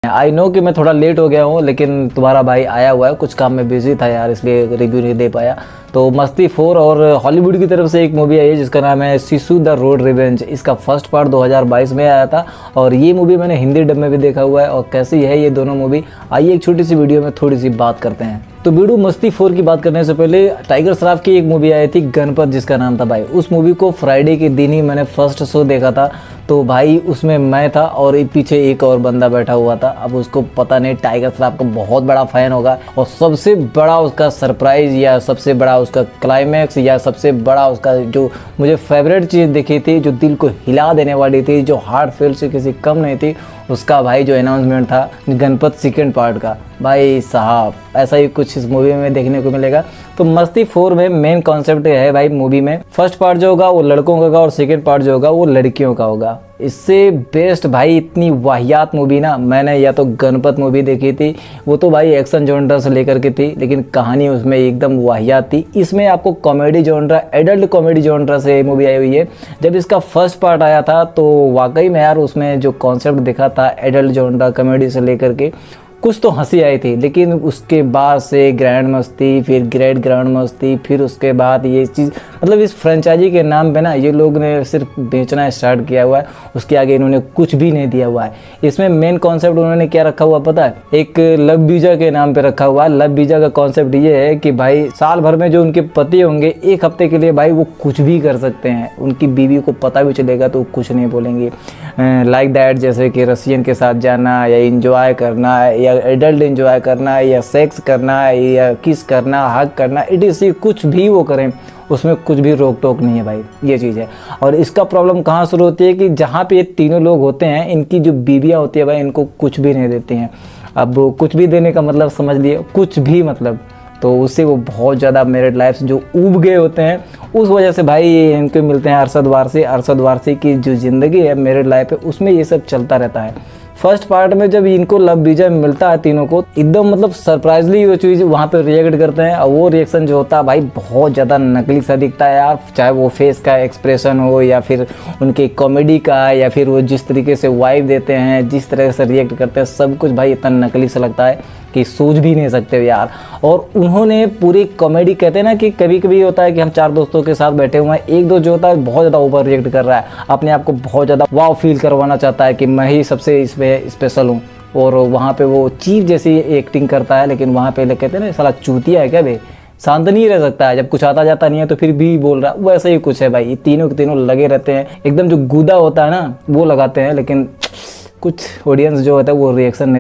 I know कि मैं थोड़ा लेट हो गया हूँ, लेकिन तुम्हारा भाई आया हुआ है, कुछ काम में बिजी था यार, इसलिए रिव्यू नहीं दे पाया। तो मस्ती 4 और हॉलीवुड की तरफ से एक मूवी आई है जिसका नाम है सिसु द रोड रिवेंज। इसका फर्स्ट पार्ट 2022 में आया था और ये मूवी मैंने हिंदी डब में भी देखा हुआ है। और कैसी है ये दोनों मूवी, आइए एक छोटी सी वीडियो में थोड़ी सी बात करते हैं। तो बीडू मस्ती 4 की बात करने से पहले टाइगर श्रॉफ की एक मूवी आई थी गणपत, जिसका नाम था भाई। उस मूवी को फ्राइडे के दिन ही मैंने फर्स्ट शो देखा था। तो भाई उसमें मैं था और पीछे एक और बंदा बैठा हुआ था। अब उसको पता नहीं, टाइगर श्रॉफ का बहुत बड़ा फैन होगा और सबसे बड़ा उसका सरप्राइज या सबसे बड़ा उसका क्लाइमैक्स या सबसे बड़ा उसका जो मुझे फेवरेट चीज़ दिखी थी, जो दिल को हिला देने वाली थी, जो हार्ट फेल से किसी कम नहीं थी, उसका भाई जो अनाउंसमेंट था गणपत सेकंड पार्ट का। भाई साहब ऐसा ही कुछ इस मूवी में देखने को मिलेगा। तो मस्ती 4 में मेन कॉन्सेप्ट है भाई मूवी में, फर्स्ट पार्ट जो होगा वो लड़कों का होगा और सेकंड पार्ट जो होगा वो लड़कियों का होगा। इससे बेस्ट भाई इतनी वाहियात मूवी ना मैंने या तो गणपत मूवी देखी थी, वो तो भाई एक्शन जॉनरा से लेकर के थी, लेकिन कहानी उसमें एकदम वाहियात थी। इसमें आपको comedy genre, adult comedy genre से मूवी आई हुई है। जब इसका फर्स्ट पार्ट आया था तो वाकई में यार उसमें जो कॉन्सेप्ट दिखा था एडल्ट जॉनरा कॉमेडी से लेकर के, कुछ तो हंसी आई थी। लेकिन उसके बाद से ग्रैंड मस्ती, फिर ग्रेट ग्रैंड मस्ती, फिर उसके बाद ये चीज़, मतलब इस फ्रेंचाइजी के नाम पे ना ये लोग ने सिर्फ बेचना स्टार्ट किया हुआ है, उसके आगे इन्होंने कुछ भी नहीं दिया हुआ है। इसमें मेन कॉन्सेप्ट उन्होंने क्या रखा हुआ पता है, एक लव वीजा के नाम पे रखा हुआ है। लव वीजा का कॉन्सेप्ट ये है कि भाई साल भर में जो उनके पति होंगे, एक हफ्ते के लिए भाई वो कुछ भी कर सकते हैं। उनकी बीवी को पता भी चलेगा तो कुछ नहीं बोलेंगे, लाइक दैट, जैसे कि रसियन के साथ जाना या इंजॉय करना या एडल्ट एंजॉय करना या सेक्स करना या किस करना, हग करना, इट इज कुछ भी वो करें, उसमें कुछ भी रोक टोक नहीं है भाई, ये चीज़ है। और इसका प्रॉब्लम कहाँ शुरू होती है कि जहाँ पे ये तीनों लोग होते हैं, इनकी जो बीवियाँ होती है भाई इनको कुछ भी नहीं देती हैं। अब कुछ भी देने का मतलब समझ लिए, कुछ भी मतलब, तो उससे वो बहुत ज़्यादा मैरिड लाइफ से जो ऊब गए होते हैं, उस वजह से भाई इनको मिलते हैं अरशद वारसी। अरशद वारसी की जो ज़िंदगी है मैरिड लाइफ है उसमें ये सब चलता रहता है। फर्स्ट पार्ट में जब इनको लव वीजा मिलता है तीनों को, एकदम मतलब सरप्राइजली वो चीज़ वहाँ पे रिएक्ट करते हैं और वो रिएक्शन जो होता है भाई बहुत ज़्यादा नकली सा दिखता है यार। चाहे वो फेस का एक्सप्रेशन हो या फिर उनके कॉमेडी का या फिर वो जिस तरीके से वाइब देते हैं, जिस तरह से रिएक्ट करते हैं, सब कुछ भाई इतना नकली सा लगता है कि सोच भी नहीं सकते यार। और उन्होंने पूरी कॉमेडी, कहते हैं ना कि कभी कभी होता है कि हम 4 दोस्तों के साथ बैठे हुए हैं, एक दोस्त जो होता है बहुत ज़्यादा ओवर रिएक्ट कर रहा है, अपने आप को बहुत ज़्यादा वाव फील करवाना चाहता है कि मैं ही सबसे इसमें स्पेशल हूँ, और वहाँ पे वो चीफ जैसी एक्टिंग करता है। लेकिन वहाँ पे कहते हैं ना साला चूतिया है क्या बे, शांत नहीं रह सकता है, जब कुछ आता जाता नहीं है तो फिर भी बोल रहा है, वैसे ही कुछ है भाई। ये तीनों के तीनों लगे रहते हैं, एकदम जो गूदा होता है ना वो लगाते हैं, लेकिन कुछ ऑडियंस जो होता है वो रिएक्शन